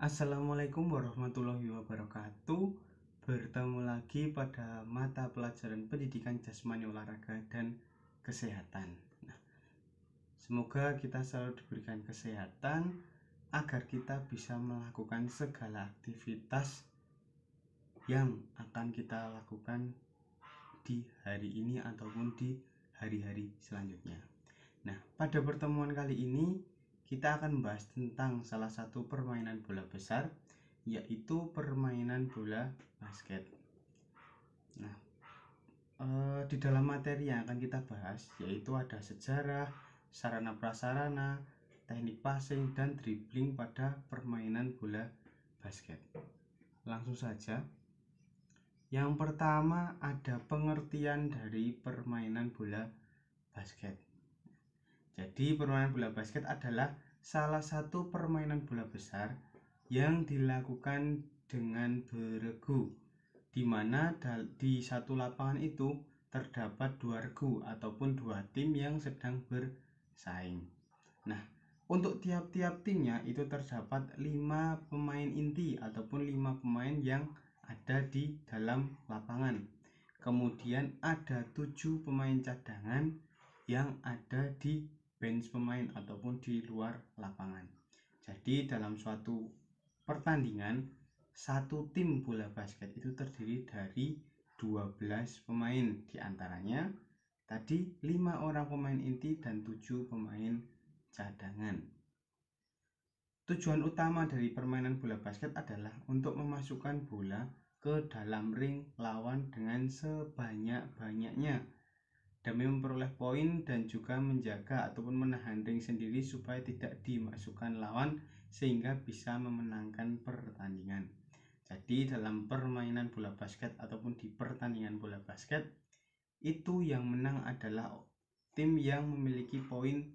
Assalamualaikum warahmatullahi wabarakatuh. Bertemu lagi pada mata pelajaran pendidikan jasmani olahraga dan kesehatan. Semoga kita selalu diberikan kesehatan agar kita bisa melakukan segala aktivitas yang akan kita lakukan di hari ini ataupun di hari-hari selanjutnya. Pada pertemuan kali ini kita akan membahas tentang salah satu permainan bola besar, yaitu permainan bola basket. Di dalam materi yang akan kita bahas yaitu ada sejarah, sarana prasarana, teknik passing dan dribbling pada permainan bola basket. Langsung saja. Yang pertama ada pengertian dari permainan bola basket. Jadi permainan bola basket adalah salah satu permainan bola besar yang dilakukan dengan beregu, di mana di satu lapangan itu terdapat dua regu ataupun dua tim yang sedang bersaing. Untuk tiap-tiap timnya itu terdapat 5 pemain inti ataupun 5 pemain yang ada di dalam lapangan. Kemudian ada 7 pemain cadangan yang ada di bench pemain ataupun di luar lapangan. Jadi dalam suatu pertandingan, satu tim bola basket itu terdiri dari 12 pemain, diantaranya tadi 5 orang pemain inti dan 7 pemain cadangan. Tujuan utama dari permainan bola basket adalah untuk memasukkan bola ke dalam ring lawan dengan sebanyak-banyaknya demi memperoleh poin dan juga menjaga ataupun menahan ring sendiri supaya tidak dimasukkan lawan sehingga bisa memenangkan pertandingan. Jadi dalam permainan bola basket ataupun di pertandingan bola basket itu yang menang adalah tim yang memiliki poin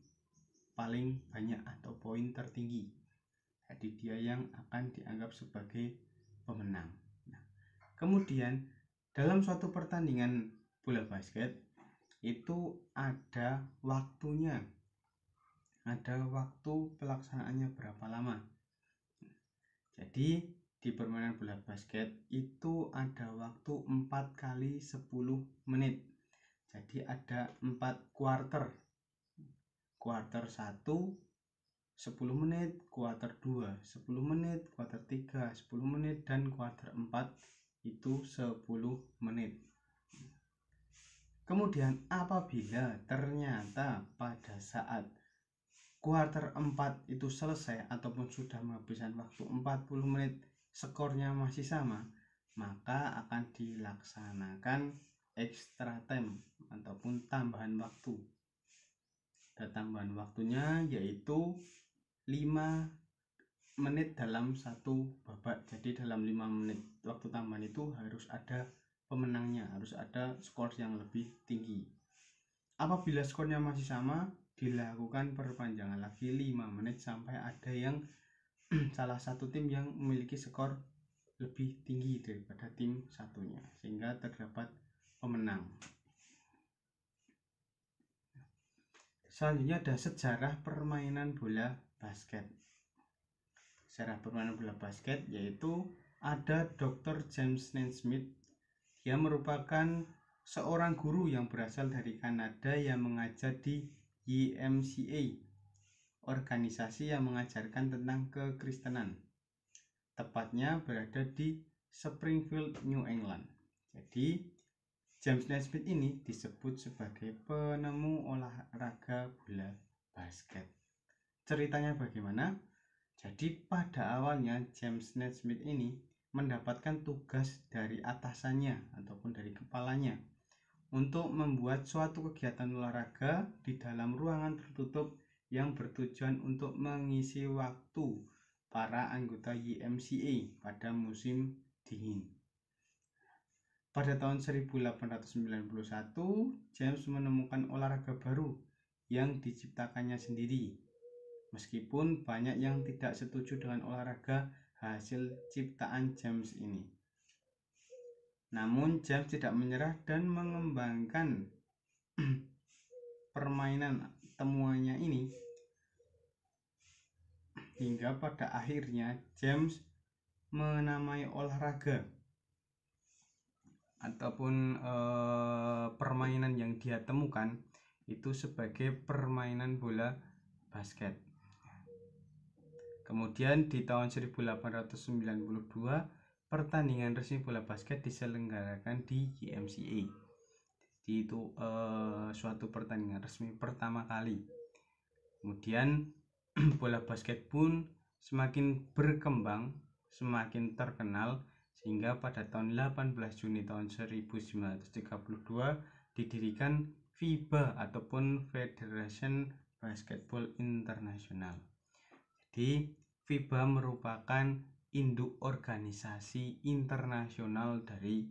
paling banyak atau poin tertinggi. Jadi dia yang akan dianggap sebagai pemenang. Kemudian dalam suatu pertandingan bola basket itu ada waktunya, ada waktu pelaksanaannya berapa lama. Jadi di permainan bola basket itu ada waktu 4 kali 10 menit. Jadi ada 4 quarter. Quarter 1 10 menit, quarter 2 10 menit, quarter 3 10 menit, dan quarter 4 itu 10 menit. Kemudian apabila ternyata pada saat quarter 4 itu selesai ataupun sudah menghabiskan waktu 40 menit skornya masih sama, maka akan dilaksanakan extra time ataupun tambahan waktu. Dan tambahan waktunya yaitu 5 menit dalam satu babak. Jadi dalam 5 menit waktu tambahan itu harus ada pemenangnya, harus ada skor yang lebih tinggi. Apabila skornya masih sama, dilakukan perpanjangan lagi 5 menit sampai ada yang salah satu tim yang memiliki skor lebih tinggi daripada tim satunya sehingga terdapat pemenang. Selanjutnya ada sejarah permainan bola basket. Sejarah permainan bola basket yaitu ada Dr. James Naismith. Dia merupakan seorang guru yang berasal dari Kanada yang mengajar di YMCA, organisasi yang mengajarkan tentang kekristenan. Tepatnya berada di Springfield, New England. Jadi James Naismith ini disebut sebagai penemu olahraga bola basket. Ceritanya bagaimana? Jadi pada awalnya James Naismith ini mendapatkan tugas dari atasannya ataupun dari kepalanya untuk membuat suatu kegiatan olahraga di dalam ruangan tertutup yang bertujuan untuk mengisi waktu para anggota YMCA pada musim dingin. Pada tahun 1891, James menemukan olahraga baru yang diciptakannya sendiri. Meskipun banyak yang tidak setuju dengan olahraga hasil ciptaan James ini. Namun James tidak menyerah dan mengembangkan permainan temuannya ini hingga pada akhirnya James menamai olahraga ataupun permainan yang dia temukan itu sebagai permainan bola basket. Kemudian di tahun 1892 pertandingan resmi bola basket diselenggarakan di YMCA. Jadi itu suatu pertandingan resmi pertama kali. Kemudian bola basket pun semakin berkembang, semakin terkenal, sehingga pada tahun 18 Juni tahun 1932 didirikan FIBA ataupun Federation Basketball International. Jadi FIBA merupakan induk organisasi internasional dari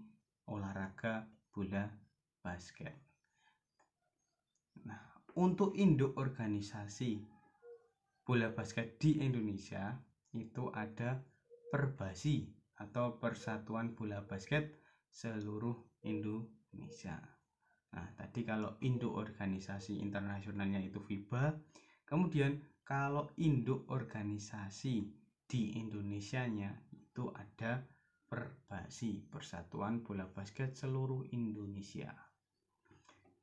olahraga bola basket. Nah, untuk induk organisasi bola basket di Indonesia itu ada Perbasi atau Persatuan Bola Basket Seluruh Indonesia. Nah, tadi kalau induk organisasi internasionalnya itu FIBA, kemudian kalau induk organisasi di Indonesianya itu ada Perbasi, Persatuan Bola Basket Seluruh Indonesia.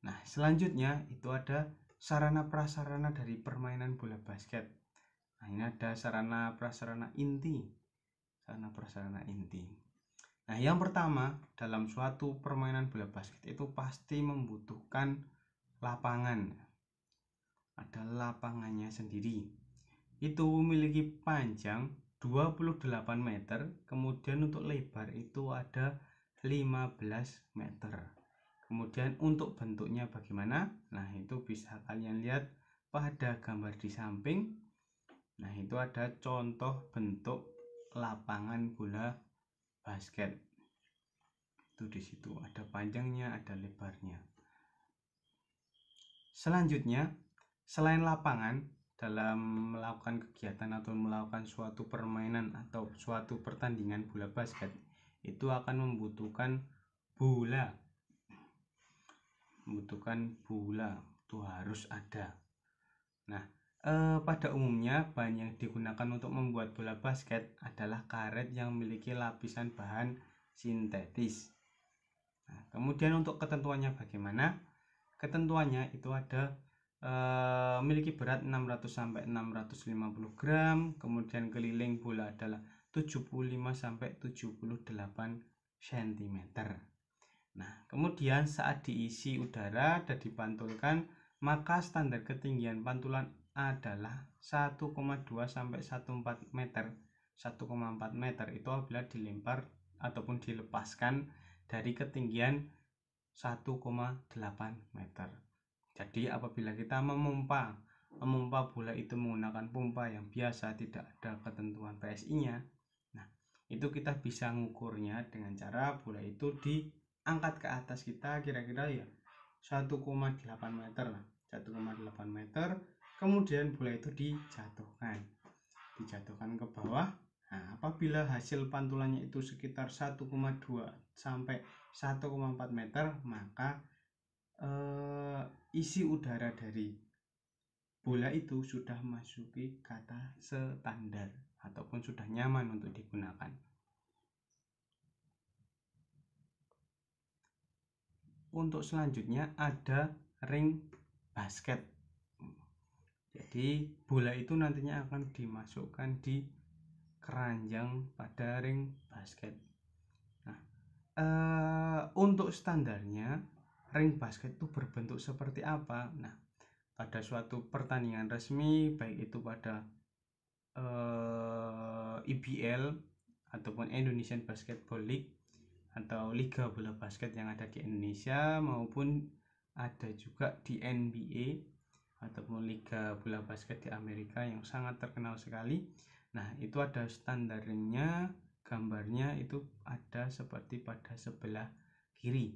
Nah, selanjutnya itu ada sarana prasarana dari permainan bola basket. Nah, ini ada sarana prasarana inti. Sarana prasarana inti. Nah, yang pertama dalam suatu permainan bola basket itu pasti membutuhkan lapangan. Ada lapangannya sendiri. Itu memiliki panjang 28 meter, kemudian untuk lebar itu ada 15 meter. Kemudian untuk bentuknya bagaimana? Nah, itu bisa kalian lihat pada gambar di samping. Nah, itu ada contoh bentuk lapangan bola basket. Itu di situ ada panjangnya, ada lebarnya. Selanjutnya, selain lapangan, dalam melakukan kegiatan atau melakukan suatu permainan atau suatu pertandingan bola basket itu akan membutuhkan bola. Itu harus ada. Nah, pada umumnya bahan yang digunakan untuk membuat bola basket adalah karet yang memiliki lapisan bahan sintetis. Nah, kemudian untuk ketentuannya bagaimana? Ketentuannya itu ada memiliki berat 600 sampai 650 gram, kemudian keliling bola adalah 75 sampai 78 cm. Nah, kemudian saat diisi udara dan dipantulkan, maka standar ketinggian pantulan adalah 1,2 sampai 1,4 meter. 1,4 meter itu apabila dilempar ataupun dilepaskan dari ketinggian 1,8 meter. Jadi apabila kita memompa bola itu menggunakan pompa yang biasa, tidak ada ketentuan PSI-nya, nah itu kita bisa mengukurnya dengan cara bola itu diangkat ke atas kita kira-kira ya 1,8 meter lah, 1,8 meter, kemudian bola itu dijatuhkan ke bawah. Nah, apabila hasil pantulannya itu sekitar 1,2 sampai 1,4 meter, maka isi udara dari bola itu sudah masuki kata standar ataupun sudah nyaman untuk digunakan. Untuk selanjutnya ada ring basket. Jadi bola itu nantinya akan dimasukkan di keranjang pada ring basket. Nah, untuk standarnya ring basket itu berbentuk seperti apa? Nah, pada suatu pertandingan resmi, baik itu pada IBL ataupun Indonesian Basketball League atau Liga Bola Basket yang ada di Indonesia, maupun ada juga di NBA ataupun Liga Bola Basket di Amerika yang sangat terkenal sekali. Nah, itu ada standarnya, gambarnya itu ada seperti pada sebelah kiri.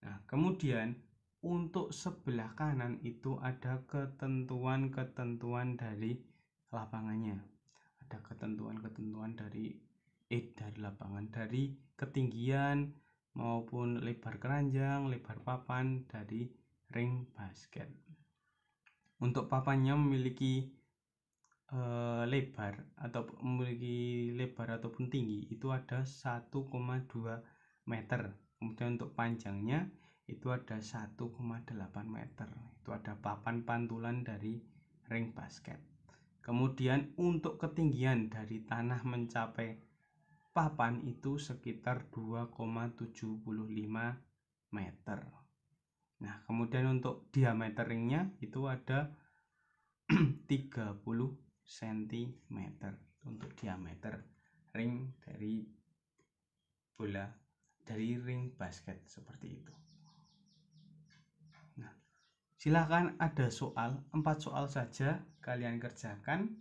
Nah, kemudian untuk sebelah kanan itu ada ketentuan-ketentuan dari lapangannya. Ada ketentuan-ketentuan dari lapangan, dari ketinggian maupun lebar keranjang, lebar papan dari ring basket. Untuk papannya memiliki lebar atau memiliki lebar ataupun tinggi itu ada 1,2 meter. Kemudian untuk panjangnya itu ada 1,8 meter. Itu ada papan pantulan dari ring basket. Kemudian untuk ketinggian dari tanah mencapai papan itu sekitar 2,75 meter. Nah, kemudian untuk diameter ringnya itu ada 30 cm untuk diameter ring dari bola, dari ring basket seperti itu. Nah, silakan ada soal, 4 soal saja kalian kerjakan.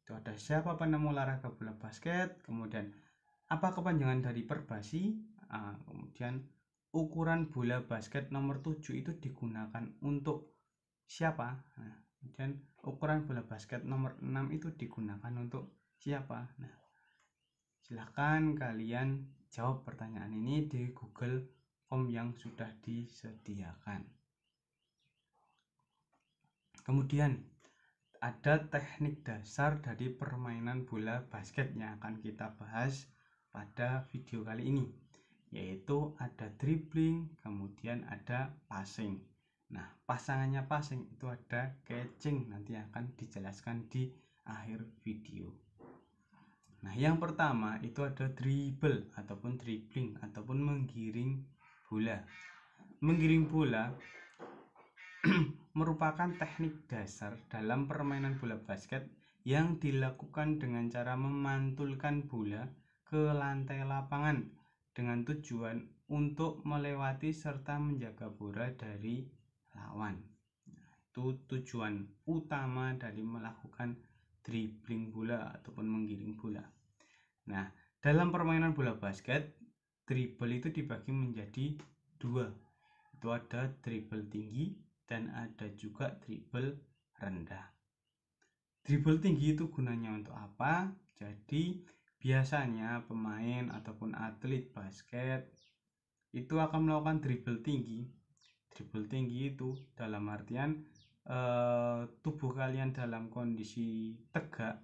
Itu ada siapa penemu olahraga bola basket, kemudian apa kepanjangan dari perbasi, kemudian ukuran bola basket nomor 7 itu digunakan untuk siapa. Nah, kemudian ukuran bola basket nomor 6 itu digunakan untuk siapa. Nah, silahkan kalian jawab pertanyaan ini di Google Form yang sudah disediakan. Kemudian ada teknik dasar dari permainan bola basket yang akan kita bahas pada video kali ini, yaitu ada dribbling, kemudian ada passing. Nah, pasangannya passing itu ada catching, nanti akan dijelaskan di akhir video. Nah, yang pertama itu ada dribble ataupun dribbling ataupun menggiring bola. Menggiring bola merupakan teknik dasar dalam permainan bola basket yang dilakukan dengan cara memantulkan bola ke lantai lapangan dengan tujuan untuk melewati serta menjaga bola dari lawan. Itu tujuan utama dari melakukan dribbling bola ataupun menggiring bola. Nah, dalam permainan bola basket, dribble itu dibagi menjadi 2. Itu ada dribble tinggi dan ada juga dribble rendah. Dribble tinggi itu gunanya untuk apa? Jadi biasanya pemain ataupun atlet basket itu akan melakukan dribble tinggi. Dribble tinggi itu dalam artian tubuh kalian dalam kondisi tegak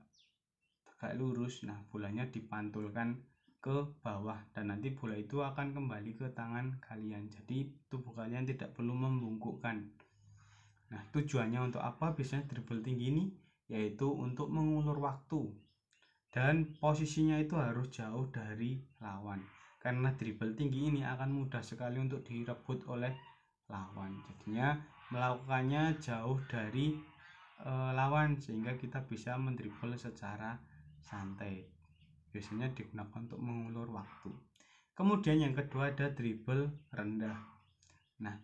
lurus. Nah, bolanya dipantulkan ke bawah dan nanti bola itu akan kembali ke tangan kalian. Jadi tubuh kalian tidak perlu membungkukkan. Nah, tujuannya untuk apa biasanya dribble tinggi ini? Yaitu untuk mengulur waktu, dan posisinya itu harus jauh dari lawan, karena dribble tinggi ini akan mudah sekali untuk direbut oleh lawan. Jadinya melakukannya jauh dari lawan sehingga kita bisa mendribble secara santai. Biasanya digunakan untuk mengulur waktu. Kemudian yang kedua ada dribble rendah. Nah,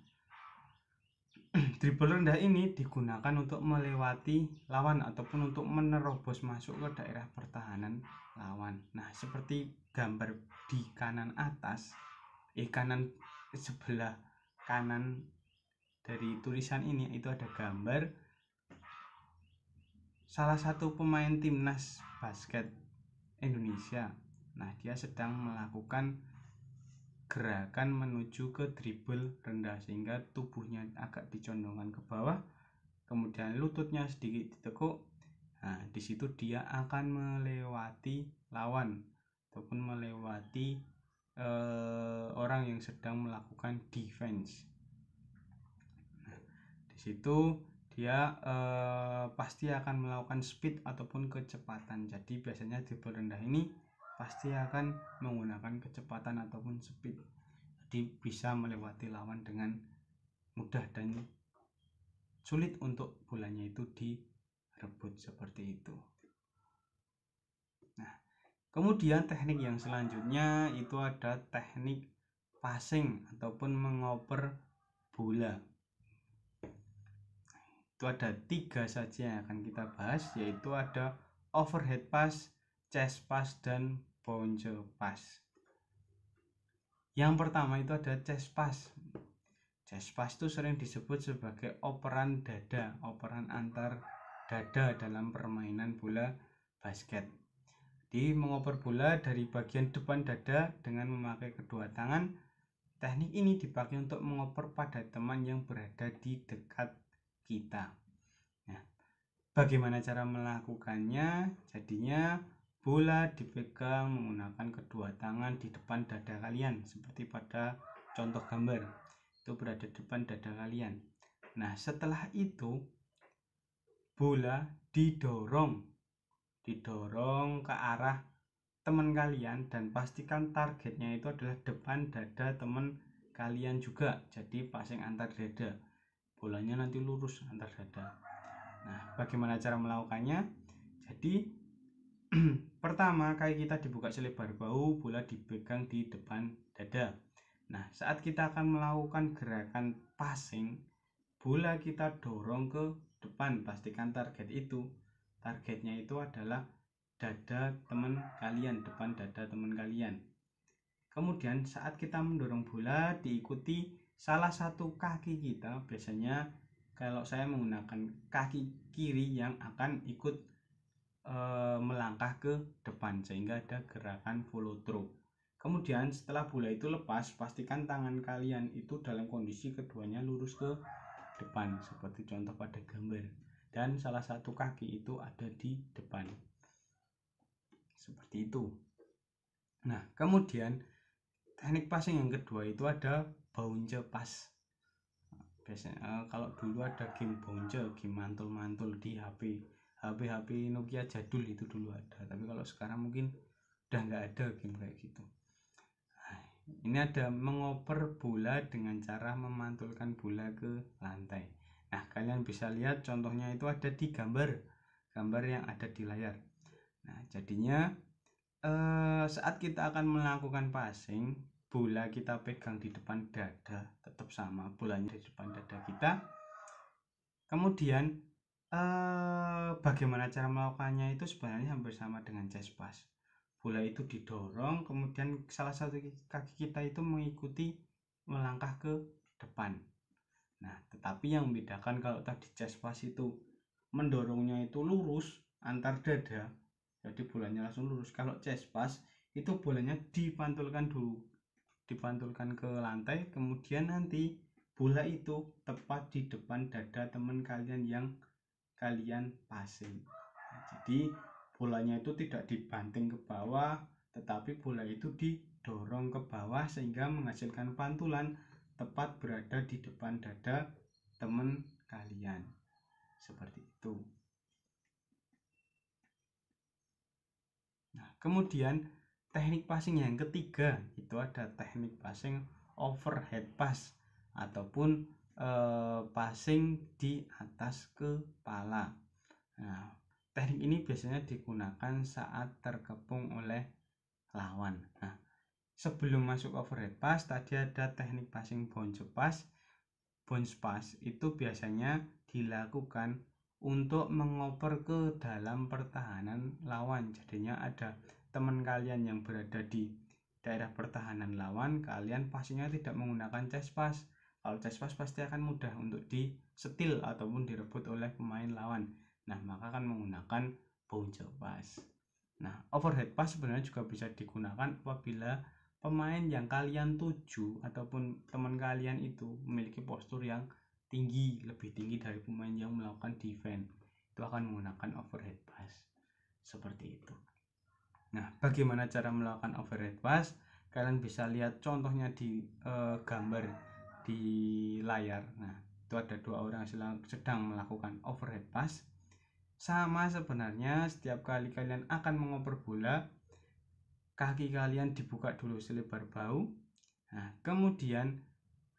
dribble rendah ini digunakan untuk melewati lawan ataupun untuk menerobos masuk ke daerah pertahanan lawan. Nah, seperti gambar di kanan atas, kanan sebelah kanan dari tulisan ini itu ada gambar salah satu pemain timnas basket Indonesia. Nah, dia sedang melakukan gerakan menuju ke dribble rendah sehingga tubuhnya agak dicondongkan ke bawah, kemudian lututnya sedikit ditekuk. Nah, di situ dia akan melewati lawan ataupun melewati orang yang sedang melakukan defense. Nah, di situ dia pasti akan melakukan speed ataupun kecepatan. Jadi biasanya dribble rendah ini pasti akan menggunakan kecepatan ataupun speed. Jadi bisa melewati lawan dengan mudah dan sulit untuk bolanya itu direbut seperti itu. Nah, kemudian teknik yang selanjutnya itu ada teknik passing ataupun mengoper bola. Itu ada 3 saja yang akan kita bahas, yaitu ada overhead pass, chest pass, dan bounce pass. Yang pertama itu ada chest pass. Chest pass itu sering disebut sebagai operan dada, operan antar dada dalam permainan bola basket. Jadi mengoper bola dari bagian depan dada dengan memakai kedua tangan. Teknik ini dipakai untuk mengoper pada teman yang berada di dekat kita. Nah, Bagaimana cara melakukannya? Jadinya bola dipegang menggunakan kedua tangan di depan dada kalian, seperti pada contoh gambar. Itu berada di depan dada kalian. Nah, setelah itu bola didorong ke arah teman kalian, dan pastikan targetnya itu adalah depan dada teman kalian juga. Jadi passing antar dada. Bolanya nanti lurus antar dada. Nah, bagaimana cara melakukannya? Jadi pertama, kaki kita dibuka selebar bahu, bola dipegang di depan dada. Nah, saat kita akan melakukan gerakan passing, bola kita dorong ke depan. Pastikan targetnya itu adalah dada teman kalian, depan dada teman kalian. Kemudian saat kita mendorong bola, diikuti salah satu kaki kita. Biasanya kalau saya menggunakan kaki kiri yang akan ikut melangkah ke depan, sehingga ada gerakan follow through. Kemudian setelah bola itu lepas, pastikan tangan kalian itu dalam kondisi keduanya lurus ke depan, seperti contoh pada gambar, dan salah satu kaki itu ada di depan, seperti itu. Nah, kemudian teknik passing yang kedua itu ada bounce pass. Biasanya kalau dulu ada game bounce, game mantul-mantul di HP Nokia jadul itu dulu ada, tapi kalau sekarang mungkin udah nggak ada game kayak gitu. Nah, ini ada mengoper bola dengan cara memantulkan bola ke lantai. Nah, kalian bisa lihat contohnya itu ada di gambar yang ada di layar. Nah, jadinya saat kita akan melakukan passing, bola kita pegang di depan dada, tetap sama, bolanya di depan dada kita. Kemudian bagaimana cara melakukannya itu sebenarnya hampir sama dengan chest pass. Bola itu didorong, kemudian salah satu kaki kita itu mengikuti melangkah ke depan. Nah, tetapi yang membedakan, kalau tadi chest pass itu mendorongnya itu lurus antar dada, jadi bolanya langsung lurus. Kalau chest pass itu bolanya dipantulkan dulu, dipantulkan ke lantai, kemudian nanti bola itu tepat di depan dada teman kalian yang kalian passing. Nah, jadi bolanya itu tidak dibanting ke bawah, tetapi bola itu didorong ke bawah sehingga menghasilkan pantulan tepat berada di depan dada teman kalian, seperti itu. Nah, kemudian teknik passing yang ketiga itu ada teknik passing overhead pass ataupun passing di atas kepala. Nah, teknik ini biasanya digunakan saat terkepung oleh lawan. Nah, sebelum masuk overhead pass tadi ada teknik passing bounce pass. Bounce pass itu biasanya dilakukan untuk mengoper ke dalam pertahanan lawan. Jadinya ada teman kalian yang berada di daerah pertahanan lawan, kalian pastinya tidak menggunakan chest pass. Kalau chest pass pasti akan mudah untuk disetil ataupun direbut oleh pemain lawan. Nah, maka akan menggunakan bounce pass. Nah, overhead pass sebenarnya juga bisa digunakan apabila pemain yang kalian tuju ataupun teman kalian itu memiliki postur yang tinggi, lebih tinggi dari pemain yang melakukan defense. Itu akan menggunakan overhead pass. Seperti itu. Nah, bagaimana cara melakukan overhead pass? Kalian bisa lihat contohnya di gambar di layar. Nah, itu ada dua orang sedang melakukan overhead pass. Sama sebenarnya, setiap kali kalian akan mengoper bola, kaki kalian dibuka dulu selebar bahu. Nah, kemudian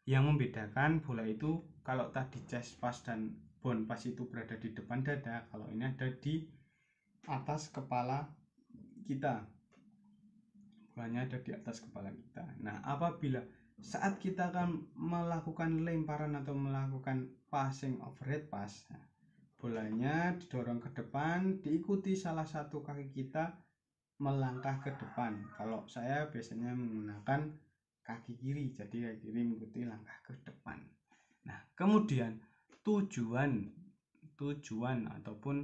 yang membedakan bola itu, kalau tadi chest pass dan bounce pass itu berada di depan dada, kalau ini ada di atas kepala kita. Bolanya ada di atas kepala kita. Nah, apabila saat kita akan melakukan lemparan atau melakukan passing overhead pass, bolanya didorong ke depan, diikuti salah satu kaki kita melangkah ke depan. Kalau saya biasanya menggunakan kaki kiri, jadi kaki kiri mengikuti langkah ke depan. Nah, kemudian tujuan ataupun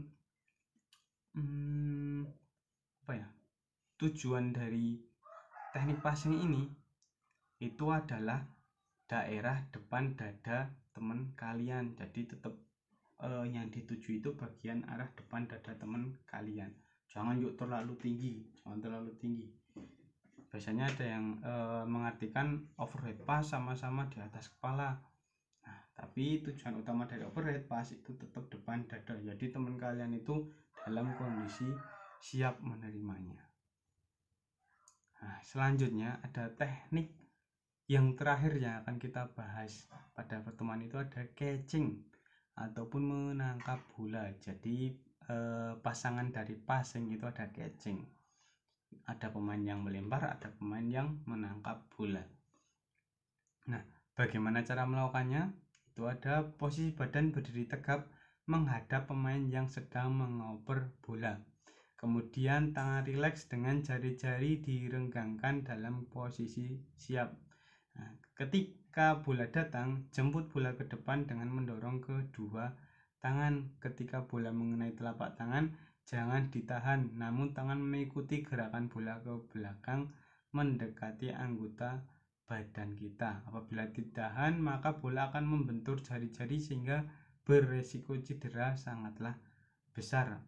tujuan dari teknik passing ini itu adalah daerah depan dada teman kalian. Jadi tetap yang dituju itu bagian arah depan dada teman kalian. Jangan yuk terlalu tinggi, jangan terlalu tinggi. Biasanya ada yang mengartikan overhead pass sama-sama di atas kepala. Nah, tapi tujuan utama dari overhead pass itu tetap depan dada. Jadi teman kalian itu dalam kondisi siap menerimanya. Nah, selanjutnya ada teknik yang terakhir yang akan kita bahas pada pertemuan itu ada catching ataupun menangkap bola. Jadi pasangan dari passing itu ada catching. Ada pemain yang melempar, ada pemain yang menangkap bola. Nah, bagaimana cara melakukannya? Itu ada posisi badan berdiri tegap menghadap pemain yang sedang mengoper bola. Kemudian tangan rileks dengan jari-jari direnggangkan dalam posisi siap. Nah, ketika bola datang, jemput bola ke depan dengan mendorong kedua tangan. Ketika bola mengenai telapak tangan, jangan ditahan, namun tangan mengikuti gerakan bola ke belakang mendekati anggota badan kita. Apabila ditahan, maka bola akan membentur jari-jari sehingga beresiko cedera sangatlah besar.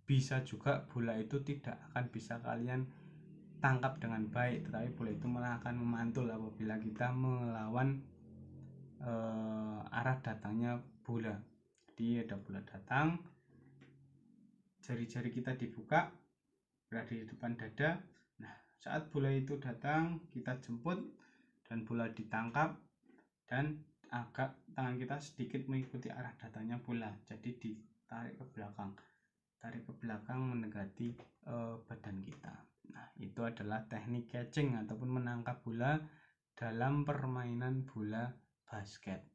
Bisa juga bola itu tidak akan bisa kalian tangkap dengan baik, tetapi bola itu malah akan memantul apabila kita melawan arah datangnya bola. Jadi ada bola datang, jari-jari kita dibuka berada di depan dada. Nah, saat bola itu datang, kita jemput dan bola ditangkap dan agak tangan kita sedikit mengikuti arah datangnya bola. Jadi ditarik ke belakang mendekati badan kita. Nah, itu adalah teknik catching ataupun menangkap bola dalam permainan bola basket.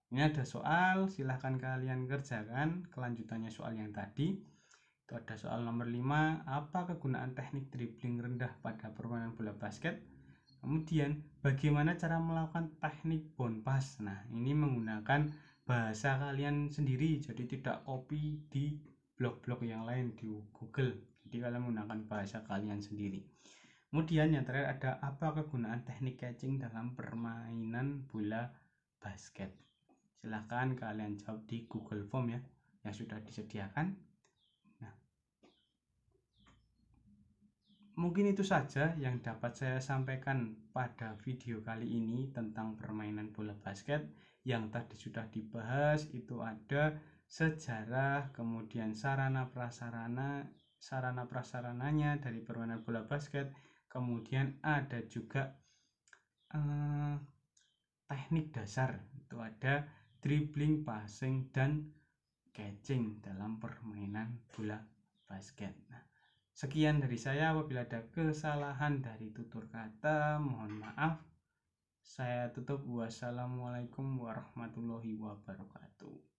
Ini ada soal, silahkan kalian kerjakan kelanjutannya soal yang tadi. Itu ada soal nomor 5, apa kegunaan teknik dribbling rendah pada permainan bola basket? Kemudian, bagaimana cara melakukan teknik bounce pass? Nah, ini menggunakan bahasa kalian sendiri, jadi tidak copy di blog-blog yang lain di Google. Jadi kalian menggunakan bahasa kalian sendiri. Kemudian yang terakhir ada apa kegunaan teknik catching dalam permainan bola basket? Silahkan kalian jawab di Google Form ya, yang sudah disediakan. Nah, mungkin itu saja yang dapat saya sampaikan pada video kali ini tentang permainan bola basket. Yang tadi sudah dibahas itu ada sejarah, kemudian sarana prasarananya dari permainan bola basket, kemudian ada juga teknik dasar, itu ada dribbling, passing, dan catching dalam permainan bola basket. Nah, sekian dari saya. Apabila ada kesalahan dari tutur kata, mohon maaf. Saya tutup. Wassalamualaikum warahmatullahi wabarakatuh.